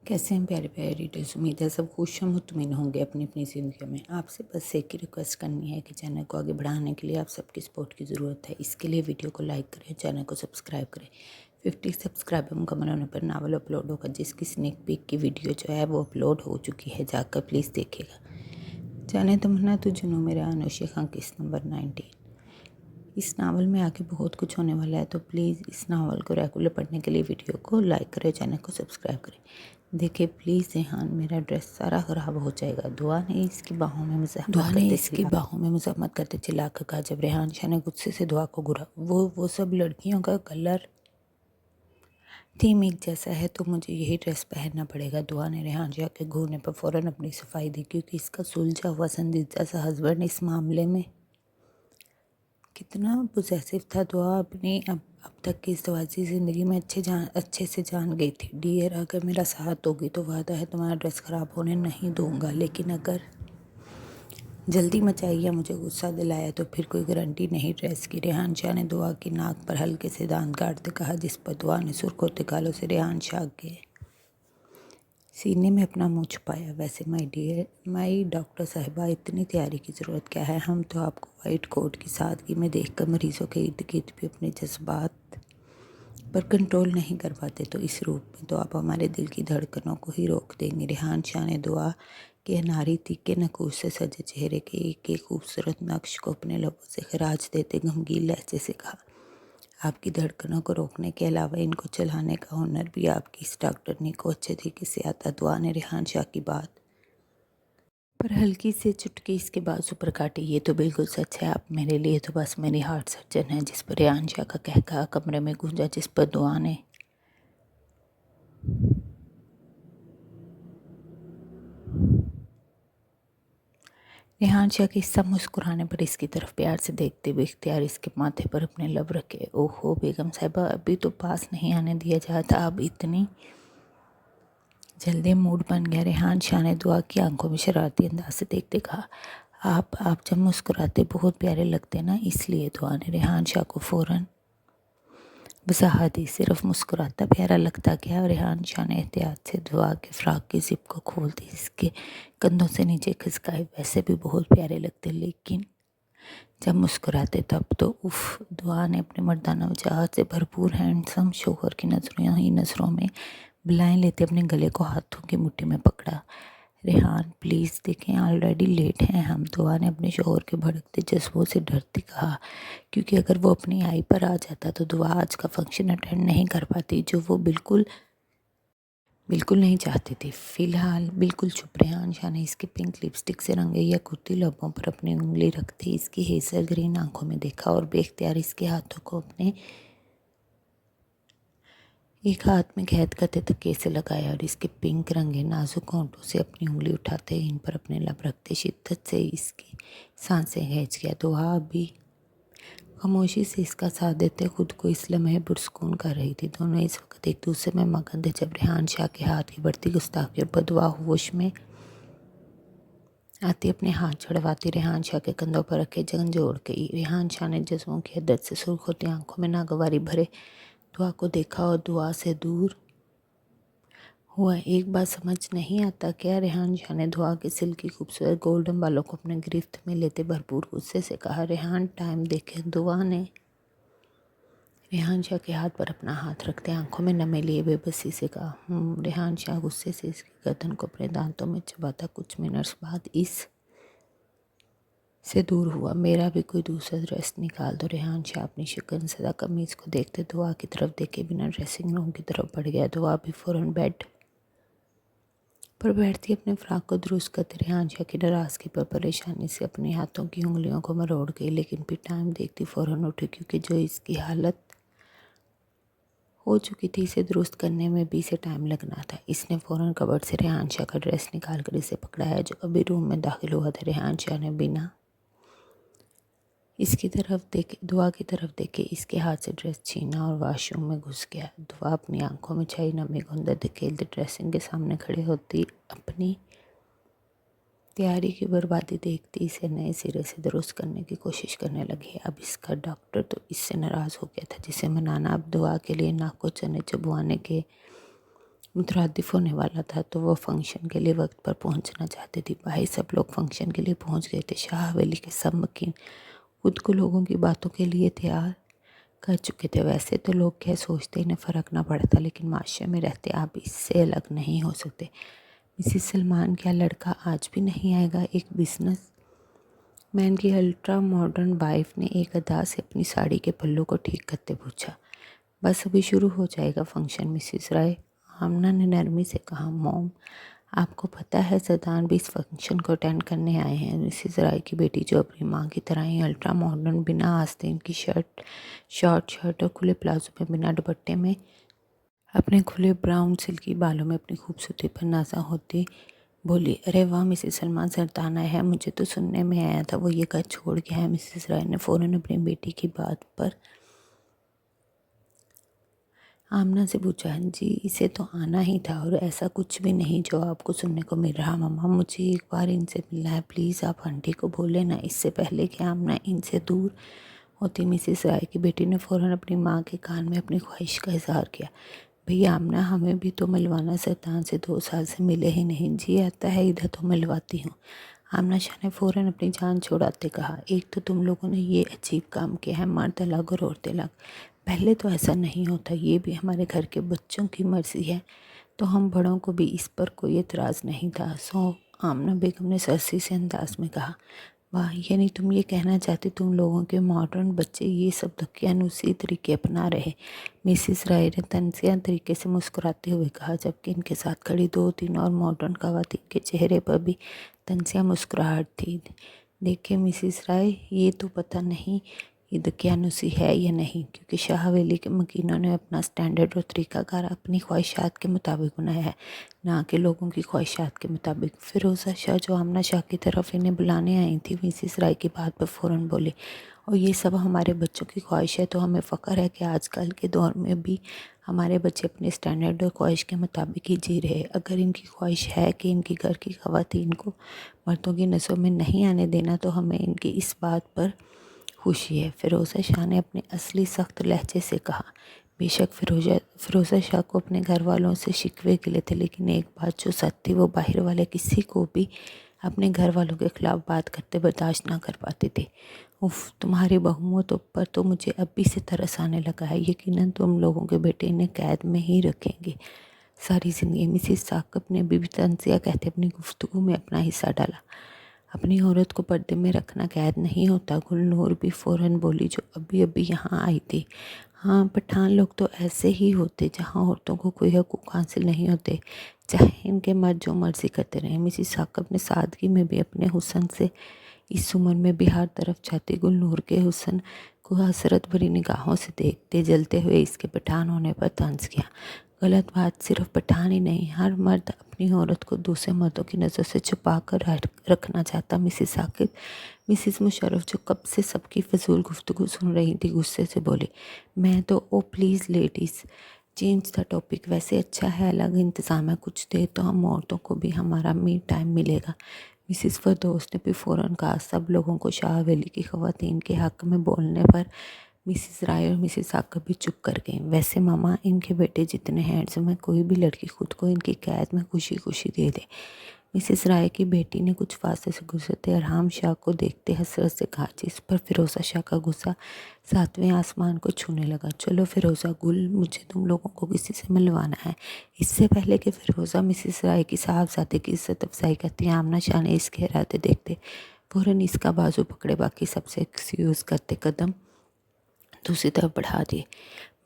कैसे हैं प्यारे प्यारे रीडर्स। उम्मीद है सब खुश और मुतमिन होंगे अपनी अपनी ज़िंदगी में। आपसे बस एक ही रिक्वेस्ट करनी है कि चैनल को आगे बढ़ाने के लिए आप सबकी सपोर्ट की ज़रूरत है। इसके लिए वीडियो को लाइक करें, चैनल को सब्सक्राइब करें। 50 सब्सक्राइबर मुकम्मल होने पर नावल अपलोड होगा, जिसकी स्नेक पीक की वीडियो जो है वो अपलोड हो चुकी है, जाकर प्लीज़ देखिएगा। जाने तमन्ना तुझनो मेरे आनोशी खां किस्त नंबर 19। इस नावल में आगे बहुत कुछ होने वाला है, तो प्लीज़ इस नावल को रेगुलर पढ़ने के लिए वीडियो को लाइक करें, चैनल को सब्सक्राइब करें। देखिए प्लीज़ रेहान, मेरा ड्रेस सारा ख़राब हो जाएगा। दुआ ने इसकी बाहों में मज़ाहमत करते चिल्ला कर कहा। जब रेहान शाह ने गुस्से से दुआ को घूरा, वो सब लड़कियों का कलर थीम एक जैसा है, तो मुझे यही ड्रेस पहनना पड़ेगा। दुआ ने रेहान शाह के घूरने पर फ़ौरन अपनी सफाई दी, क्योंकि इसका सुलझा हुआ संजीदा सा हस्बैंड इस मामले में कितना पोजेसिव था। दुआ अपनी अब तक की इस दवाजी ज़िंदगी में अच्छे से जान गई थी। डियर, अगर मेरा साथ दोगी तो वादा है तुम्हारा ड्रेस ख़राब होने नहीं दूंगा, लेकिन अगर जल्दी मचाई या मुझे गुस्सा दिलाया तो फिर कोई गारंटी नहीं ड्रेस की। रेहान शाह ने दुआ की नाक पर हल्के से दांत काटते कहा, जिस पर दुआ ने सुर्ख होते गालों से रेहान शाह के सीने में अपना मुंह छुपाया। वैसे माई डॉक्टर साहिबा, इतनी तैयारी की ज़रूरत क्या है? हम तो आपको वाइट कोट की सादगी में देखकर मरीज़ों के इर्द गिर्द भी अपने जज्बात पर कंट्रोल नहीं कर पाते, तो इस रूप में तो आप हमारे दिल की धड़कनों को ही रोक देंगे। रेहान शाह ने दुआ के अनारी तीखे नकूश से सजे चेहरे के एक एक खूबसूरत नक्श को अपने लबों से खराज देते गमगीन लहजे से कहा, आपकी धड़कनों को रोकने के अलावा इनको चलाने का हुनर भी आपकी इस डॉक्टरनी को अच्छे तरीके से आता। दुआ ने रेहान शाह की बात पर हल्की से चुटकी इसके बाजू पर काटी। ये तो बिल्कुल सच है, आप मेरे लिए तो बस मेरी हार्ट सर्जन है। जिस पर रेहान शाह का कहका कमरे में गूंजा, जिस पर दुआ ने रेहान शाह के हिस्सा मुस्कुराने पर इसकी तरफ प्यार से देखते हुए इख्तियार इसके माथे पर अपने लब रखे। ओहो बेगम साहिबा, अभी तो पास नहीं आने दिया जाता, अब इतनी जल्दी मूड बन गया। रेहान शाह ने दुआ की आंखों में शरारती अंदाज से देखते कहा, आप जब मुस्कुराते बहुत प्यारे लगते ना, इसलिए। दुआ ने रेहान शाह को फ़ौरन वजाहत दी, सिर्फ मुस्कुराता प्यारा लगता क्या? रेहान शाह ने एहतियात से दुआ के फ्राक की जिप को खोल दी, इसके कंधों से नीचे खिसकाए। वैसे भी बहुत प्यारे लगते, लेकिन जब मुस्कुराते तब तो उफ। दुआ ने अपने मर्दाना वजाहत से भरपूर हैंडसम शोहर की नज़रों में बलाएं लेते अपने गले को हाथों की मुट्ठी में पकड़ा। रेहान प्लीज़ देखें, ऑलरेडी लेट हैं हम। दुआ ने अपने शोहर के भड़कते जज्बों से डरती कहा, क्योंकि अगर वो अपनी आई पर आ जाता तो दुआ आज का फंक्शन अटेंड नहीं कर पाती, जो वो बिल्कुल नहीं चाहती थी। फिलहाल बिल्कुल चुप। रेहान शाह ने इसकी पिंक लिपस्टिक से रंगे या कुर्ती लबों पर अपनी उंगली रखते इसकी हेजल ग्रीन आंखों में देखा, और बेख्तियार इसके हाथों को अपने एक हाथ में कैद करते तकिए से लगाया, और इसके पिंक रंगे नाजुक होंठों से अपनी उंगली उठाते इन पर अपने लब रखते शिद्दत से इसकी सांसें खींच गया। दुआ भी खामोशी से इसका साथ देते खुद को इस लम्हे पुरस्कून कर रही थी। दोनों इस वक्त एक दूसरे में मगन थे, जब रेहान शाह के हाथ की बढ़ती गुस्ताखियों पर दुआ होश में आती अपने हाथ छुड़वाती रेहान शाह के कंधों पर रखे जंग जोड़ गई। रेहान शाह ने जज्बों की हदत से सुर्ख होती आंखों में नागवारी भरे दुआ को देखा और दुआ से दूर हुआ। एक बात समझ नहीं आता क्या? रेहान शाह ने दुआ के सिल्की खूबसूरत गोल्डन बालों को अपने गिरफ्त में लेते भरपूर गुस्से से कहा। रेहान टाइम देखे। दुआ ने रेहान शाह के हाथ पर अपना हाथ रखते आंखों में नमी लिए बेबसी से कहा। रेहान शाह गुस्से से इसकी गर्दन को अपने दांतों में चबाता कुछ मिनट्स बाद इस से दूर हुआ। मेरा भी कोई दूसरा ड्रेस निकाल दो। रेहान शाह अपनी शिकन सदा कमीज़ को देखते दुआ की तरफ देखे बिना ड्रेसिंग रूम की तरफ बढ़ गया। दुआ भी फ़ौरन बेड पर बैठती अपने फ्राक को दुरुस्त करते। रेहान शाह की नाराज़गी पर परेशानी से अपने हाथों की उंगलियों को मरोड़ गई, लेकिन फिर टाइम देखती फ़ौरन उठी, क्योंकि जो इसकी हालत हो चुकी थी इसे दुरुस्त करने में भी इसे टाइम लगना था। इसने फ़ौरन कबर्ड से रेहान शाह का ड्रेस निकाल कर इसे पकड़ाया, जो अभी रूम में दाखिल हुआ था। रेहान शाह ने बिना इसकी तरफ देखे दुआ की तरफ देखे इसके हाथ से ड्रेस छीना और वॉशरूम में घुस गया। दुआ अपनी आंखों में छाई नमी को अंदर धकेलते ड्रेसिंग के सामने खड़े होती अपनी तैयारी की बर्बादी देखती इसे नए सिरे से दुरुस्त करने की कोशिश करने लगी। अब इसका डॉक्टर तो इससे नाराज़ हो गया था, जिसे मनाना अब दुआ के लिए नाक को चने चबवाने के मुतरद्दिफ होने वाला था, तो वह फंक्शन के लिए वक्त पर पहुंचना चाहती थी। भाई सब लोग फंक्शन के लिए पहुंच गए थे। शाह हवेली के सब मकीन खुद को लोगों की बातों के लिए तैयार कर चुके थे। वैसे तो लोग क्या सोचते इन्हें फ़र्क ना पड़ता, लेकिन माशरे में रहते आप इससे अलग नहीं हो सकते। मिसिस सलमान, क्या लड़का आज भी नहीं आएगा? एक बिजनेस मैन की अल्ट्रा मॉडर्न वाइफ ने एक अदा से अपनी साड़ी के पल्लू को ठीक करते पूछा। बस अभी शुरू हो जाएगा फंक्शन मिसिस राय, आमना ने नरमी से कहा। मॉम, आपको पता है सरदार भी इस फंक्शन को अटेंड करने आए हैं। मिसिस राय की बेटी, जो अपनी माँ की तरह ही अल्ट्रा मॉडर्न, बिना आस्तीन की शॉर्ट शर्ट और खुले प्लाजो में, बिना दुपट्टे में, अपने खुले ब्राउन सिल्की बालों में अपनी खूबसूरती पर नाज़ा होती बोली, अरे वाह मिसिस सलमान, सरदार आया है। मुझे तो सुनने में आया था वो ये घर छोड़ गया है। मिसिस राय ने फ़ौरन अपनी बेटी की बात पर आमना से पूछा। जी, इसे तो आना ही था, और ऐसा कुछ भी नहीं जो आपको सुनने को मिल रहा। मम्मा, मुझे एक बार इनसे मिलना है, प्लीज़ आप आंटी को बोले ना। इससे पहले कि आमना इनसे दूर होती, मिसिस राय की बेटी ने फ़ौरन अपनी माँ के कान में अपनी ख्वाहिश का इजहार किया। भैया आमना, हमें भी तो मिलवाना। सरदार से 2 साल से मिले ही नहीं। जी आता है, इधर तो मिलवाती हूँ। आमना शाह ने फ़ौरन अपनी जान छोड़ाते कहा। एक तो तुम लोगों ने ये अजीब काम किया है, मर्द अलग और औरतें अलग। पहले तो ऐसा नहीं होता, ये भी हमारे घर के बच्चों की मर्ज़ी है, तो हम बड़ों को भी इस पर कोई एतराज़ नहीं था। सो आमना बेगम ने सरसी से अंदाज में कहा। वाह, यानी तुम ये कहना चाहती तुम लोगों के मॉडर्न बच्चे ये सब दकियानूसी तरीके अपना रहे? मिसिस राय ने तनज़िया तरीके से मुस्कुराते हुए कहा, जबकि इनके साथ खड़ी 2-3 और मॉडर्न ख़वातीन के चेहरे पर भी तनज़िया मुस्कुराहट थी। देखिए मिसिस राय, ये तो पता नहीं ये दकियानूसी है या नहीं, क्योंकि शाह हवेली के मकीनों ने अपना स्टैंडर्ड और तरीक़ाकार अपनी ख्वाहिशात के मुताबिक बनाया है, ना कि लोगों की ख्वाहिशात के मुताबिक। फ़िरोज़ा शाह, जो आमना शाह की तरफ इन्हें बुलाने आई थी, मिसिस राय की बात पर फ़ौरन बोली, और ये सब हमारे बच्चों की ख्वाहिश है, तो हमें फ़ख्र है कि आजकल के दौर में भी हमारे बच्चे अपने स्टैंडर्ड और ख्वाहिश के मुताबिक ही जी रहे। अगर इनकी ख्वाहिश है कि इनकी घर की ख़वातीन को मर्दों की नज़रों में नहीं आने देना, तो हमें इनकी इस बात पर खुशी है। फ़िरोज़ा शाह ने अपने असली सख्त लहजे से कहा। बेशक फ़िरोज़ा शाह को अपने घर वालों से शिकवे गिले थे, लेकिन एक बात जो सच थी, वो बाहर वाले किसी को भी अपने घर वालों के ख़िलाफ़ बात करते बर्दाश्त ना कर पाते थे। उफ़, तुम्हारी बहुओं पर तो मुझे अभी से तरस आने लगा है। यकीनन तुम लोगों के बेटे इन्हें कैद में ही रखेंगे सारी ज़िंदगी। मिसिस साकब ने बीबी तंजिया कहते अपनी गुफ्तगू में अपना हिस्सा डाला। अपनी औरत को पर्दे में रखना कैद नहीं होता। गुलनूर भी फ़ौरन बोली, जो अभी अभी यहाँ आई थी। हाँ, पठान लोग तो ऐसे ही होते, जहाँ औरतों को कोई हकूक़ हासिल नहीं होते, चाहे इनके मर्द जो मर्ज़ी करते रहें। मिसिस साकब ने सादगी में भी अपने हुस्न से इस उम्र में भी हर तरफ छाती गुलनूर के हुस्न को हसरत भरी निगाहों से देखते जलते हुए इसके पठान होने पर तंज किया। गलत बात सिर्फ पठान ही नहीं, हर मर्द अपनी औरत को दूसरे मर्दों की नज़र से छुपा कर रखना चाहता। मिसिस साकिब, मिसिस मुशर्रफ, जो कब से सबकी फजूल गुफ्तगू सुन रही थी, गुस्से से बोली, मैं तो ओ please ladies, change the topic. वैसे अच्छा है, अलग इंतज़ाम है, कुछ देर तो हम औरतों को भी हमारा मी टाइम मिलेगा। मिसिस फरदौस ने भी फ़ौरन कहा। सब लोगों को शाह हवेली की ख़वातीन के हक़ में बोलने पर मिसिस राय और मिसिस साकब भी चुप कर गईं। वैसे मामा, इनके बेटे जितने हैंडसम हैं, कोई भी लड़की खुद को इनकी कैद में खुशी खुशी दे दे। मिसिस राय की बेटी ने कुछ फासले से गुजरते अरहाम शाह को देखते हसरत से कहा, जिस पर फ़िरोज़ा शाह का गुस्सा 7वें आसमान को छूने लगा। चलो फ़िरोज़ा गुल, मुझे तुम लोगों को किसी से मिलवाना है। इससे पहले कि फ़िरोज़ा मिसिस राय की साहबजादे की इज़्ज़त अफजाई करती, आमना शाह ने इसके इरादे देखते फ़ौरन इसका बाजू पकड़े, बाकी सबसे एक्सक्यूज़ करते कदम दूसरी तरफ बढ़ा दिए।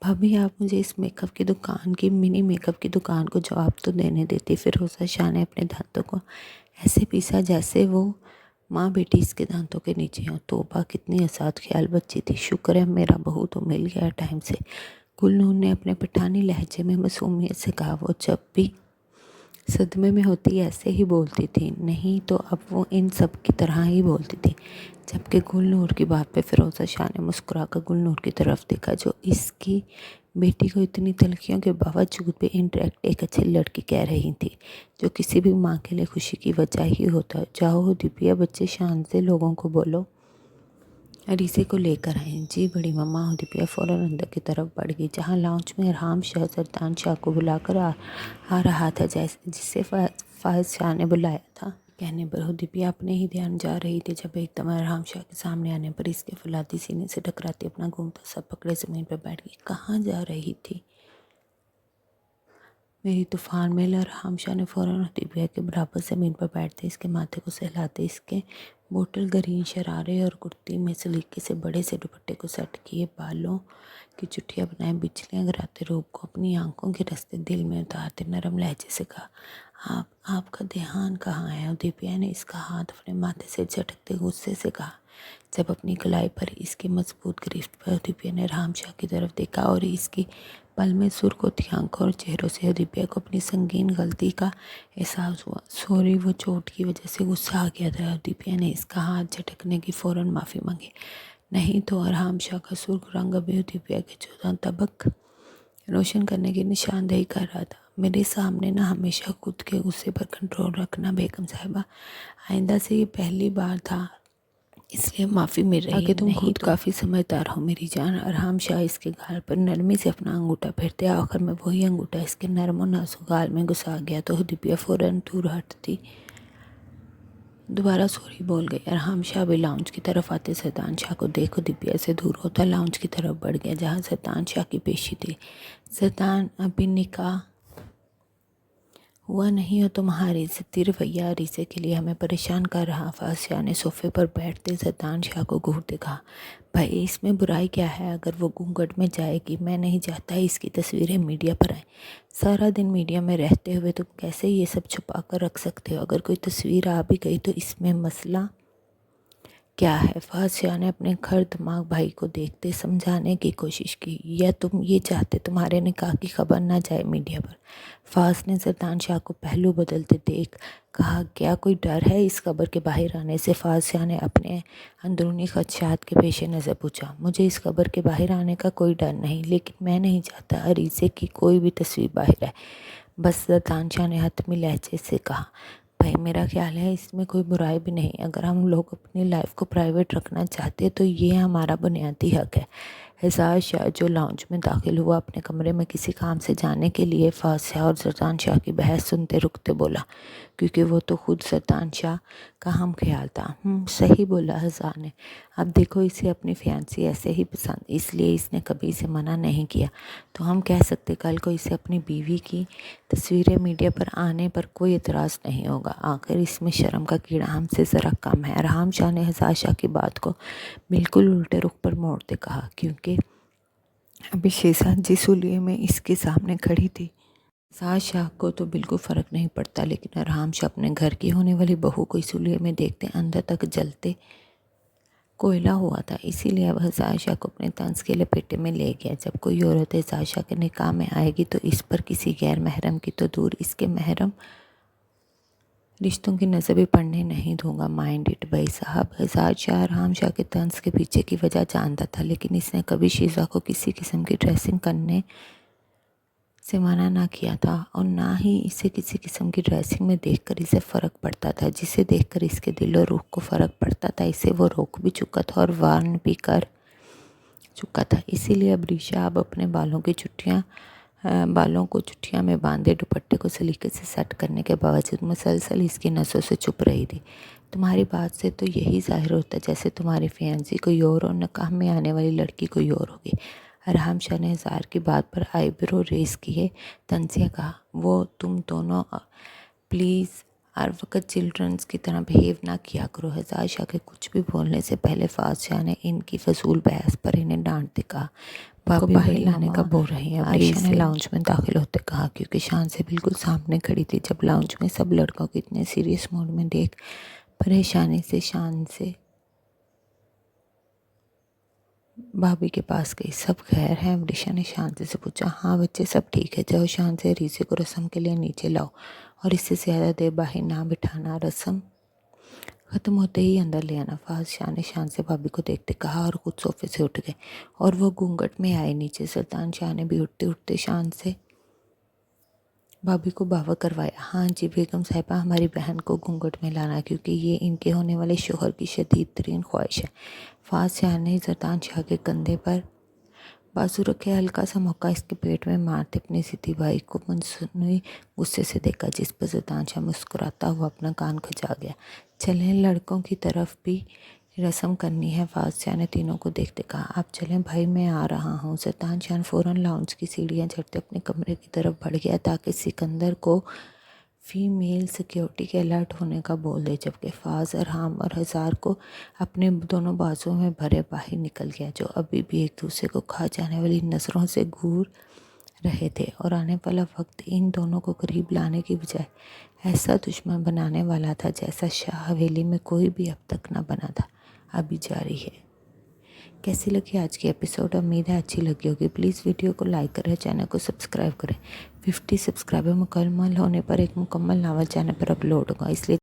भाभी, आप मुझे इस मेकअप की दुकान की मिनी मेकअप की दुकान को जवाब तो देने देती। फ़िरोज़ा शाह ने अपने दांतों को ऐसे पीसा जैसे वो माँ बेटी इसके दांतों के नीचे हो। तौबा, कितनी असाद ख्याल बच्ची थी। शुक्र है मेरा बहू तो मिल गया टाइम से। गुलनूर ने अपने पठानी लहजे में मासूमियत से कहा। वो जब भी सदमे में होती ऐसे ही बोलती थी, नहीं तो अब वो इन सब की तरह ही बोलती थी। जबकि गुलनूर की बात पे फ़िरोज़ा शाह ने मुस्कुराकर गुलनूर की तरफ देखा, जो इसकी बेटी को इतनी तलखियों के बावजूद भी इंटरेक्ट एक अच्छी लड़की कह रही थी, जो किसी भी माँ के लिए खुशी की वजह ही होता है। जाओ दिव्या, बच्चे शान से लोगों को बोलो अरीसे को लेकर आए। जी बड़ी मम्मा। दिव्या फ़ौरन अंदर की तरफ बढ़ गई, जहाँ लाउंज में अरहाम शाह सरतान शाह को बुलाकर आ रहा था, जैसे जिससे फायज शाह ने बुलाया था। कहने पर दिव्या अपने ही ध्यान जा रही थी जब एकदम अरहाम शाह के सामने आने पर इसके फुलाती सीने से टकराती अपना घूमता सब पकड़े ज़मीन पर बैठ गई। कहाँ जा रही थी मेरी तूफान में? अरहाम शाह ने फ़ौरन दिव्या के बराबर ज़मीन पर बैठते इसके माथे को सहलाते इसके बोतल ग्रीन शरारे और कुर्ती में सलीके से बड़े से दुपट्टे को सेट किए बालों की चुटियाँ बनाए बिजलियाँ गिराते रूप को अपनी आंखों के रास्ते दिल में उतारते नरम लहजे से कहा, आपका ध्यान कहाँ है? दिव्या ने इसका हाथ अपने माथे से झटकते गुस्से से कहा। जब अपनी कलाई पर इसकी मजबूत गिरफ्त पर दिव्या ने अरहाम शाह की तरफ देखा और इसकी पल में सुर्ख आंखों और चेहरों से दिव्या को अपनी संगीन गलती का एहसास हुआ। सॉरी, वो चोट की वजह से गुस्सा आ गया था। दिव्या ने इसका हाथ झटकने की फ़ौरन माफ़ी मांगी। नहीं तो अरहाम शाह का सुर्ख रंग अभी दिव्या के 14 तबक रोशन करने की निशानदेही कर रहा था। मेरे सामने ना हमेशा खुद के गुस्से पर कंट्रोल रखना बेगम साहिबा। आइंदा से ये पहली बार था, इसलिए माफ़ी मिल रही है। तुम खुद काफ़ी समझदार हो मेरी जान। अरहाम शाह इसके गाल पर नरमी से अपना अंगूठा फेरते आखिर में वही अंगूठा इसके नरम और नाजुक गाल में घुसा गया तो दिव्या फ़ौरन दूर हटती दोबारा सॉरी बोल गई। अरहाम शाह भी लाउंज की तरफ आते सरतान शाह को देखो दिव्या से दूर होता लाउंज की तरफ बढ़ गया, जहाँ सरतान शाह की पेशी थी। सरतान, अभी निकाह हुआ नहीं हो तुम्हारी ज़िद्दी रवैया अरीसे के लिए हमें परेशान कर रहा। फाज शाह ने सोफे पर बैठते सरतान शाह को घूरते कहा, भाई इसमें बुराई क्या है? अगर वो घूंघट में जाएगी, मैं नहीं चाहता इसकी तस्वीरें मीडिया पर आए। सारा दिन मीडिया में रहते हुए तुम कैसे ये सब छुपा कर रख सकते हो? अगर कोई तस्वीर आ भी गई तो इसमें मसला क्या है? फाज शाह ने अपने खर दिमाग भाई को देखते समझाने की कोशिश की। या तुम ये चाहते तुम्हारे निकाह की खबर ना जाए मीडिया पर? फाज ने सरतान शाह को पहलू बदलते देख कहा, क्या कोई डर है इस खबर के बाहर आने से? फाज शाह ने अपने अंदरूनी खदशात के पेश नज़र पूछा। मुझे इस खबर के बाहर आने का कोई डर नहीं, लेकिन मैं नहीं चाहता अरीसे की कोई भी तस्वीर बाहर आए। बस सरतान शाह ने हतमी लहजे से कहा, भाई मेरा ख्याल है इसमें कोई बुराई भी नहीं। अगर हम लोग अपनी लाइफ को प्राइवेट रखना चाहते हैं तो ये हमारा बुनियादी हक है। एजाज शाह जो लाउंज में दाखिल हुआ अपने कमरे में किसी काम से जाने के लिए, फाज शाह और सरतान शाह की बहस सुनते रुकते बोला, क्योंकि वो तो खुद सरतान शाह का हम ख्याल था। सही बोला हज़ार ने। अब देखो इसे अपनी फियांसी ऐसे ही पसंद, इसलिए इसने कभी इसे मना नहीं किया। तो हम कह सकते कल को इसे अपनी बीवी की तस्वीरें मीडिया पर आने पर कोई एतराज़ नहीं होगा। आखिर इसमें शर्म का कीड़ा हमसे ज़रा कम है। अरहाम शाह ने हज़ार शाह की बात को बिल्कुल उल्टे रुख पर मोड़ते कहा, क्योंकि अभी शेषा जिस उलिये में इसके सामने खड़ी थी, हज़ार शाह को तो बिल्कुल फ़र्क नहीं पड़ता, लेकिन अरहाम शाह अपने घर की होने वाली बहू को इस उलिये में देखते अंदर तक जलते कोयला हुआ था। इसीलिए अब हज़ार शाह को अपने तंज के लपेटे में ले गया। जब कोई औरत हज़ार शाह के निकाह में आएगी तो इस पर किसी गैर महरम की तो दूर, इसके महरम रिश्तों की नज़र भी पड़ने नहीं दूंगा। माइंड इट भाई साहब। हज़ार शाह अरहाम शाह के तंज के पीछे की वजह जानता था, लेकिन इसने कभी शीज़ा को किसी किस्म की ड्रेसिंग करने से मना ना किया था, और ना ही इसे किसी किस्म की ड्रेसिंग में देखकर इसे फ़र्क पड़ता था। जिसे देखकर इसके दिल और रूह को फ़र्क पड़ता था, इसे वो रोक भी चुका था और वार्न भी कर चुका था। इसीलिए अब रीशा अब अपने बालों को चुटिया में बांधे दुपट्टे को सलीके से सेट करने के बावजूद मुसलसल इसकी नसों से चुप रही थी। तुम्हारी बात से तो यही जाहिर होता जैसे तुम्हारी फियांसी कोई और निकाह में आने वाली लड़की कोई और होगी। अरहाम शाह ने हज़ार की बात पर आईब्रो रेस किए तंजिया कहा, वो तुम दोनों प्लीज़ हर वक्त चिल्ड्रंस की तरह बिहेव ना किया करो। हज़ार शाह के कुछ भी बोलने से पहले फाज शाह ने इनकी फजूल बहस पर इन्हें डांटते कहा, भाभी बाहर लाने का बोल रही है। आयशा ने लाउंज में दाखिल होते कहा, क्योंकि शान से बिल्कुल सामने खड़ी थी। जब लाउंज में सब लड़कों को इतने सीरियस मूड में देख परेशानी से शान से भाभी के पास गई। सब खैर है? अमरीशा ने शांति से पूछा। हाँ बच्चे सब ठीक है, जाओ शान से रीसे को रस्म के लिए नीचे लाओ और इससे ज़्यादा देर बाहर ना बिठाना। रस्म ख़त्म होते ही अंदर ले आना। फाज शाह ने शान से भाभी को देखते कहा और खुद सोफे से उठ गए और वो घूंघट में आए नीचे। सुल्तान शाह ने भी उठते उठते शान से भाभी को बावा करवाया। हाँ जी बेगम साहिबा, हमारी बहन को घूंघट में लाना, क्योंकि ये इनके होने वाले शोहर की शदीद तरीन ख्वाहिश है। फाज शाह ने जरदान शाह के कंधे पर बाजू रखे। हल्का सा मौका इसके पेट में मारते अपनी सिद्धि भाई को मनसूनी गुस्से से देखा, जिस पर जरदान शाह मुस्कुराता हुआ अपना कान खजा गया। चलें, लड़कों की तरफ भी रस्म करनी है। फाज शाह ने तीनों को देखते कहा। आप चलें भाई, मैं आ रहा हूँ। जरदान शाह फ़ौरन लाउंज की सीढ़ियाँ चढ़ते अपने कमरे की तरफ बढ़ गया ताकि सिकंदर को फीमेल सिक्योरिटी के अलर्ट होने का बोल दे, जबकि फाज, अरहाम और हज़ार को अपने दोनों बाजुओं में भरे बाहर निकल गया, जो अभी भी एक दूसरे को खा जाने वाली नज़रों से घूर रहे थे। और आने वाला वक्त इन दोनों को करीब लाने की बजाय ऐसा दुश्मन बनाने वाला था जैसा शाह हवेली में कोई भी अब तक ना बना था। अभी जारी है। कैसी लगी आज की एपिसोड? उम्मीद है अच्छी लगी होगी। प्लीज़ वीडियो को लाइक करें, चैनल को सब्सक्राइब करें। 50 सब्सक्राइबर मुकम्मल होने पर एक मुकम्मल नावल चैनल पर अपलोड होगा, इसलिए